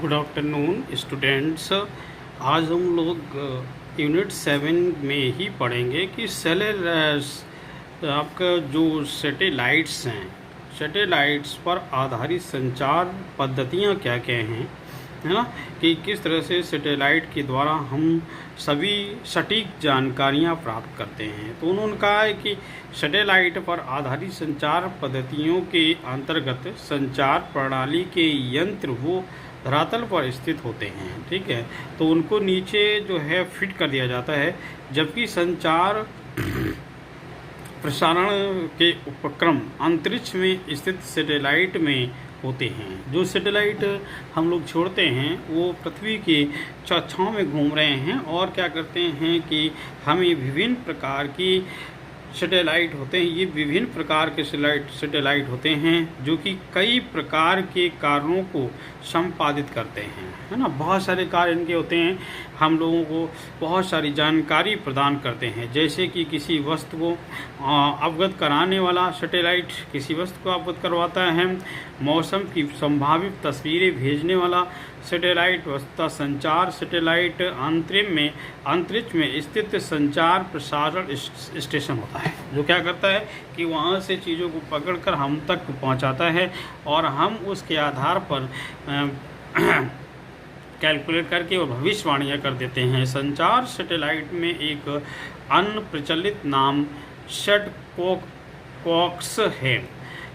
Good afternoon students. आज हम लोग यूनिट 7 में ही पढ़ेंगे कि आपका जो सैटेलाइट्स हैं, सैटेलाइट्स पर आधारित संचार पद्धतियां क्या क्या हैं, है ना, कि किस तरह से सैटेलाइट के द्वारा हम सभी सटीक जानकारियां प्राप्त करते हैं। तो उन्होंने कहा है कि सैटेलाइट पर आधारित संचार पद्धतियों के अंतर्गत संचार प्रणाली के यंत्र वो धरातल पर स्थित होते हैं, ठीक है, तो उनको नीचे जो है फिट कर दिया जाता है, जबकि संचार प्रसारण के उपक्रम अंतरिक्ष में स्थित सैटेलाइट में होते हैं। जो सैटेलाइट हम लोग छोड़ते हैं वो पृथ्वी के कक्षाओं में घूम रहे हैं और क्या करते हैं कि हमें विभिन्न प्रकार की सैटेलाइट होते हैं। ये विभिन्न प्रकार के सैटेलाइट होते हैं जो कि कई प्रकार के कार्यों को संपादित करते हैं, है ना। बहुत सारे कार्य इनके होते हैं, हम लोगों को बहुत सारी जानकारी प्रदान करते हैं। जैसे कि किसी वस्तु को अवगत कराने वाला सैटेलाइट किसी वस्तु को अवगत करवाता है, मौसम की संभावित तस्वीरें भेजने वाला सैटेलाइट वस्तुतः संचार सैटेलाइट अंतरिक्ष में स्थित संचार प्रसारण स्टेशन होता है, जो क्या करता है कि वहाँ से चीज़ों को पकड़कर हम तक पहुँचाता है और हम उसके आधार पर कैलकुलेट करके और भविष्यवाणियाँ कर देते हैं। संचार सैटेलाइट में एक अन्य प्रचलित नाम शटलकॉक्स है,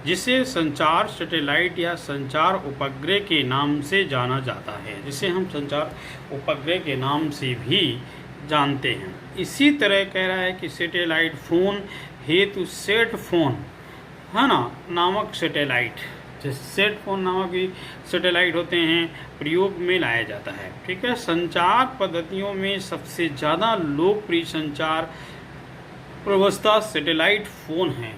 जिसे संचार सैटेलाइट या संचार उपग्रह के नाम से जाना जाता है, जिसे हम संचार उपग्रह के नाम से भी जानते हैं। इसी तरह कह रहा है कि सैटेलाइट फ़ोन हेतु सेट फोन, है ना, नामक सैटेलाइट, सेट फोन नामक भी सैटेलाइट होते हैं, प्रयोग में लाया जाता है, ठीक है। संचार पद्धतियों में सबसे ज़्यादा लोकप्रिय संचार व्यवस्था सैटेलाइट फ़ोन है।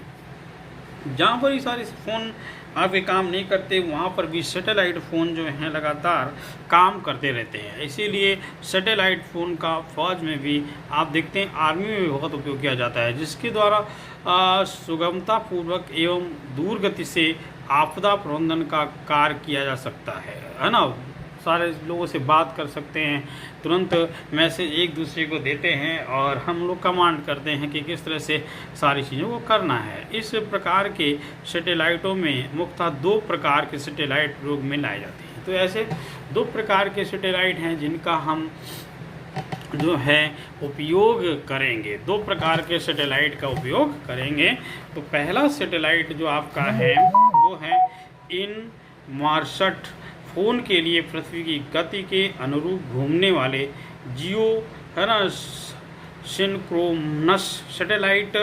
जहाँ पर ये सारे फ़ोन आपके काम नहीं करते वहाँ पर भी सैटेलाइट फ़ोन जो हैं लगातार काम करते रहते हैं। इसीलिए सैटेलाइट फ़ोन का फ़ौज में भी आप देखते हैं, आर्मी में भी बहुत उपयोग किया जाता है, जिसके द्वारा सुगमतापूर्वक एवं दूर गति से आपदा प्रबंधन का कार्य किया जा सकता है ना। सारे लोगों से बात कर सकते हैं, तुरंत मैसेज एक दूसरे को देते हैं और हम लोग कमांड करते हैं कि किस तरह से सारी चीज़ों को करना है। इस प्रकार के सैटेलाइटों में मुख्यतः 2 प्रकार के सैटेलाइट प्रयोग में लाए जाते हैं। तो ऐसे 2 प्रकार के सैटेलाइट हैं जिनका हम जो है उपयोग करेंगे, 2 प्रकार के सैटेलाइट का उपयोग करेंगे। तो पहला सैटेलाइट जो आपका है वो है इनमार्सट, फ़ोन के लिए पृथ्वी की गति के अनुरूप घूमने वाले जियो, है ना, सिंक्रोनस सैटेलाइट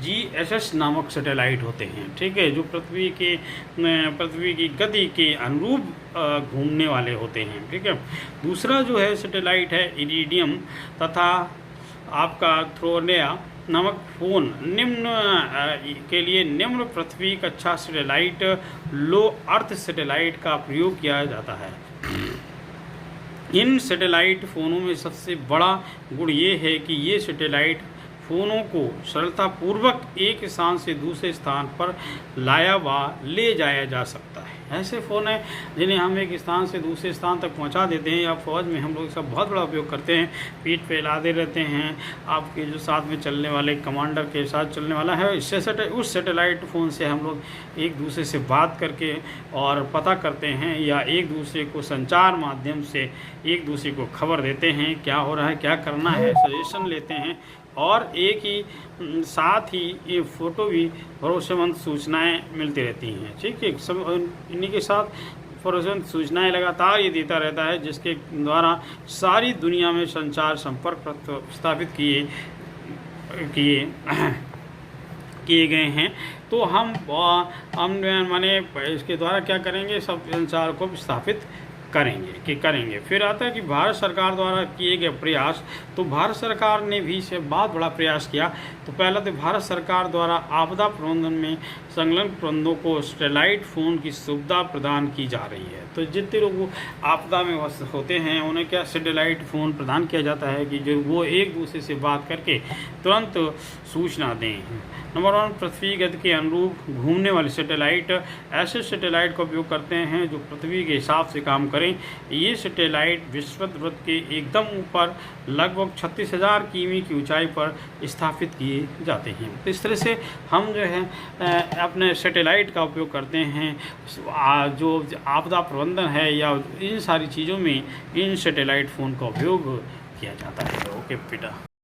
GSS नामक सैटेलाइट होते हैं, ठीक है, जो पृथ्वी की गति के अनुरूप घूमने वाले होते हैं, ठीक है। दूसरा जो है सैटेलाइट है इरिडियम तथा आपका थ्रोनिया नामक फ़ोन के लिए निम्न पृथ्वी कक्षा सैटेलाइट लो अर्थ सैटेलाइट का प्रयोग किया जाता है। इन सैटेलाइट फ़ोनों में सबसे बड़ा गुण ये है कि ये सैटेलाइट फ़ोनों को सरलतापूर्वक एक स्थान से दूसरे स्थान पर लाया व ले जाया जा सकता है। ऐसे फ़ोन हैं जिन्हें हम एक स्थान से दूसरे स्थान तक पहुंचा देते हैं, या फ़ौज में हम लोग इसका बहुत बड़ा उपयोग करते हैं। पीठ पे लादे रहते हैं, आपके जो साथ में चलने वाले कमांडर के साथ चलने वाला है, उस सैटेलाइट फ़ोन से हम लोग एक दूसरे से बात करके और पता करते हैं, या एक दूसरे को संचार माध्यम से एक दूसरे को खबर देते हैं क्या हो रहा है, क्या करना है, सजेशन लेते हैं, और एक ही साथ ही ये फ़ोटो भी भरोसेमंद सूचनाएं मिलती रहती हैं, ठीक है। सब इन्हीं के साथ भरोसेमंद सूचनाएं लगातार ये देता रहता है, जिसके द्वारा सारी दुनिया में संचार संपर्क स्थापित किए गए हैं। तो हम माने इसके द्वारा क्या करेंगे, सब संचार को स्थापित करेंगे। फिर आता है कि भारत सरकार द्वारा किए गए प्रयास। तो भारत सरकार ने भी इसे बहुत बड़ा प्रयास किया। तो पहला तो भारत सरकार द्वारा आपदा प्रबंधन में संलग्न प्रबंधों को सैटेलाइट फ़ोन की सुविधा प्रदान की जा रही है। तो जितने लोग आपदा में होते हैं उन्हें क्या सैटेलाइट फ़ोन प्रदान किया जाता है कि जो वो एक दूसरे से बात करके तुरंत सूचना दें। नंबर 1, पृथ्वी गति के अनुरूप घूमने वाले सैटेलाइट ऐसे सैटेलाइट का उपयोग करते हैं जो पृथ्वी के हिसाब से काम करें। ये सैटेलाइट विषुवत वृत्त के एकदम ऊपर लगभग 36,000 किमी की ऊंचाई पर स्थापित किए जाते हैं। तो इस तरह से हम जो है अपने सैटेलाइट का उपयोग करते हैं। जो आपदा प्रबंधन है या इन सारी चीज़ों में इन सैटेलाइट फ़ोन का उपयोग किया जाता है। ओके बेटा।